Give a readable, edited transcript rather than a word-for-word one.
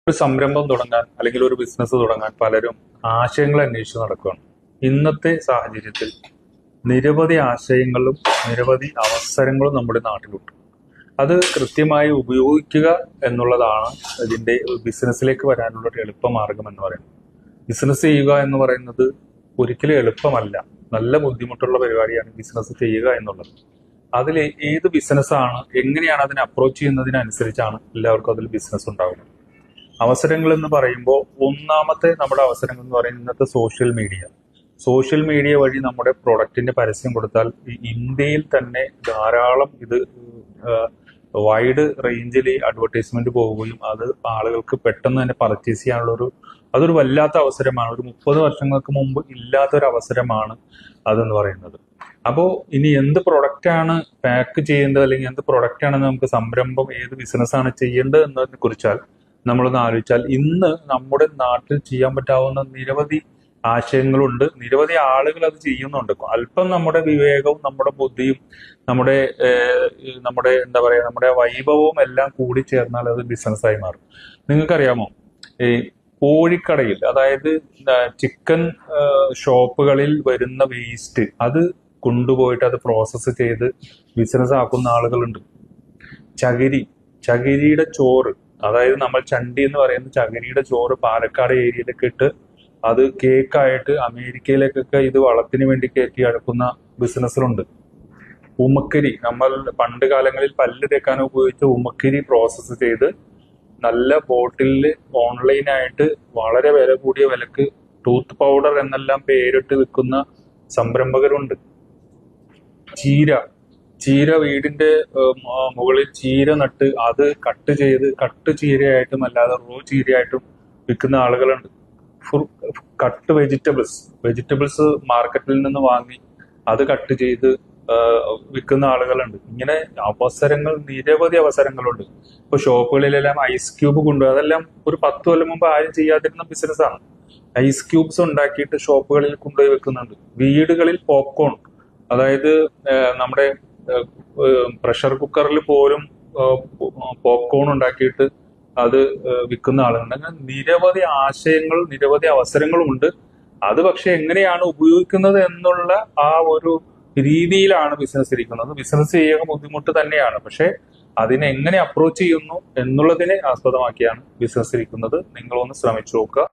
ഒരു സംരംഭം തുടങ്ങാൻ അല്ലെങ്കിൽ ഒരു ബിസിനസ് തുടങ്ങാൻ പലരും ആശയങ്ങൾ അന്വേഷിച്ച് നടക്കുകയാണ്. ഇന്നത്തെ സാഹചര്യത്തിൽ നിരവധി ആശയങ്ങളും നിരവധി അവസരങ്ങളും നമ്മുടെ നാട്ടിലുണ്ട്. അത് കൃത്യമായി ഉപയോഗിക്കുക എന്നുള്ളതാണ് ഇതിന്റെ ബിസിനസ്സിലേക്ക് വരാനുള്ള ഒരു എളുപ്പമാർഗം എന്ന് പറയുന്നത്. ബിസിനസ് ചെയ്യുക എന്ന് പറയുന്നത് ഒരിക്കലും എളുപ്പമല്ല, നല്ല ബുദ്ധിമുട്ടുള്ള പരിപാടിയാണ് ബിസിനസ് ചെയ്യുക എന്നുള്ളത്. അതിൽ ഏത് ബിസിനസ്സാണ്, എങ്ങനെയാണ് അതിനെ അപ്രോച്ച് ചെയ്യുന്നതിനനുസരിച്ചാണ് എല്ലാവർക്കും അതിൽ ബിസിനസ് ഉണ്ടാകുന്നത്. അവസരങ്ങൾ എന്ന് പറയുമ്പോൾ ഒന്നാമത്തെ നമ്മുടെ അവസരങ്ങൾ എന്ന് പറയുന്നത് ഇന്നത്തെ സോഷ്യൽ മീഡിയ വഴി നമ്മുടെ പ്രൊഡക്റ്റിന്റെ പരസ്യം കൊടുത്താൽ ഇന്ത്യയിൽ തന്നെ ധാരാളം ഇത് വൈഡ് റേഞ്ചിൽ അഡ്വർടൈസ്മെന്റ് പോവുകയും അത് ആളുകൾക്ക് പെട്ടെന്ന് തന്നെ പർച്ചേസ് ചെയ്യാനുള്ള അതൊരു വല്ലാത്ത അവസരമാണ്. ഒരു 30 വർഷങ്ങൾക്ക് മുമ്പ് ഇല്ലാത്തൊരു അവസരമാണ് അതെന്ന് പറയുന്നത്. അപ്പോൾ ഇനി എന്ത് പ്രൊഡക്റ്റാണ് പാക്ക് ചെയ്യേണ്ടത്, അല്ലെങ്കിൽ എന്ത് പ്രൊഡക്റ്റാണ് നമുക്ക് സംരംഭം, ഏത് ബിസിനസ്സാണ് ചെയ്യേണ്ടത് എന്നതിനെ കുറിച്ചാൽ നമ്മളൊന്ന് ആലോചിച്ചാൽ ഇന്ന് നമ്മുടെ നാട്ടിൽ ചെയ്യാൻ പറ്റാവുന്ന നിരവധി ആശയങ്ങളുണ്ട്. നിരവധി ആളുകൾ അത് ചെയ്യുന്നുണ്ട്. അല്പം നമ്മുടെ വിവേകവും നമ്മുടെ ബുദ്ധിയും നമ്മുടെ എന്താ പറയാ, നമ്മുടെ വൈഭവവും എല്ലാം കൂടി ചേർന്നാൽ അത് ബിസിനസ്സായി മാറും. നിങ്ങൾക്കറിയാമോ, ഈ കോഴിക്കടയിൽ, അതായത് ചിക്കൻ ഷോപ്പുകളിൽ വരുന്ന വേസ്റ്റ് അത് കൊണ്ടുപോയിട്ട് അത് പ്രോസസ്സ് ചെയ്ത് ബിസിനസ് ആക്കുന്ന ആളുകളുണ്ട്. ചകിരിയുടെ ചോറ്, അതായത് നമ്മൾ ചണ്ടി എന്ന് പറയുന്ന ചകിരിയുടെ ചോറ് പാലക്കാട് ഏരിയയിലൊക്കെ ഇട്ട് അത് കേക്കായിട്ട് അമേരിക്കയിലേക്കൊക്കെ ഇത് വളത്തിന് വേണ്ടി കയറ്റി അടക്കുന്ന ബിസിനസ്സിലുണ്ട്. ഉമ്മക്കരി, നമ്മൾ പണ്ട് കാലങ്ങളിൽ പല്ല് തേക്കാൻ ഉപയോഗിച്ച ഉമ്മക്കരി പ്രോസസ്സ് ചെയ്ത് നല്ല ബോട്ടിലിൽ ഓൺലൈനായിട്ട് വളരെ വില കൂടിയ വിലക്ക് ടൂത്ത് പൗഡർ എന്നെല്ലാം പേരിട്ട് വിൽക്കുന്ന സംരംഭകരുണ്ട്. ചീര വീടിന്റെ മുകളിൽ ചീര നട്ട് അത് കട്ട് ചീരയായിട്ടും അല്ലാതെ റോ ചീരയായിട്ടും വിൽക്കുന്ന ആളുകളുണ്ട്. കട്ട് വെജിറ്റബിൾസ് മാർക്കറ്റിൽ നിന്ന് വാങ്ങി അത് കട്ട് ചെയ്ത് വിൽക്കുന്ന ആളുകളുണ്ട്. ഇങ്ങനെ നിരവധി അവസരങ്ങളുണ്ട്. ഇപ്പൊ ഷോപ്പുകളിലെല്ലാം ഐസ് ക്യൂബ് കൊണ്ടുപോയി, അതെല്ലാം ഒരു 10 കൊല്ലം മുമ്പ് ആരും ചെയ്യാതിരുന്ന ബിസിനസ്സാണ്. ഐസ് ക്യൂബ്സ് ഉണ്ടാക്കിയിട്ട് ഷോപ്പുകളിൽ കൊണ്ടുപോയി വെക്കുന്നുണ്ട്. വീടുകളിൽ പോപ്കോൺ, അതായത് നമ്മുടെ പ്രഷർ കുക്കറിൽ പോലും പോപ്കോൺ ഉണ്ടാക്കിയിട്ട് അത് വിൽക്കുന്ന ആളുകളുണ്ട്. അങ്ങനെ നിരവധി ആശയങ്ങൾ, നിരവധി അവസരങ്ങളുമുണ്ട്. അത് പക്ഷെ എങ്ങനെയാണ് ഉപയോഗിക്കുന്നത് എന്നുള്ള ആ ഒരു രീതിയിലാണ് ബിസിനസ് ഇരിക്കുന്നത്. ബിസിനസ് ചെയ്യുക ബുദ്ധിമുട്ട് തന്നെയാണ്, പക്ഷെ അതിനെ എങ്ങനെ അപ്രോച്ച് ചെയ്യുന്നു എന്നുള്ളതിനെ ആസ്പദമാക്കിയാണ് ബിസിനസ് ഇരിക്കുന്നത്. നിങ്ങളൊന്ന് ശ്രമിച്ചു നോക്കുക.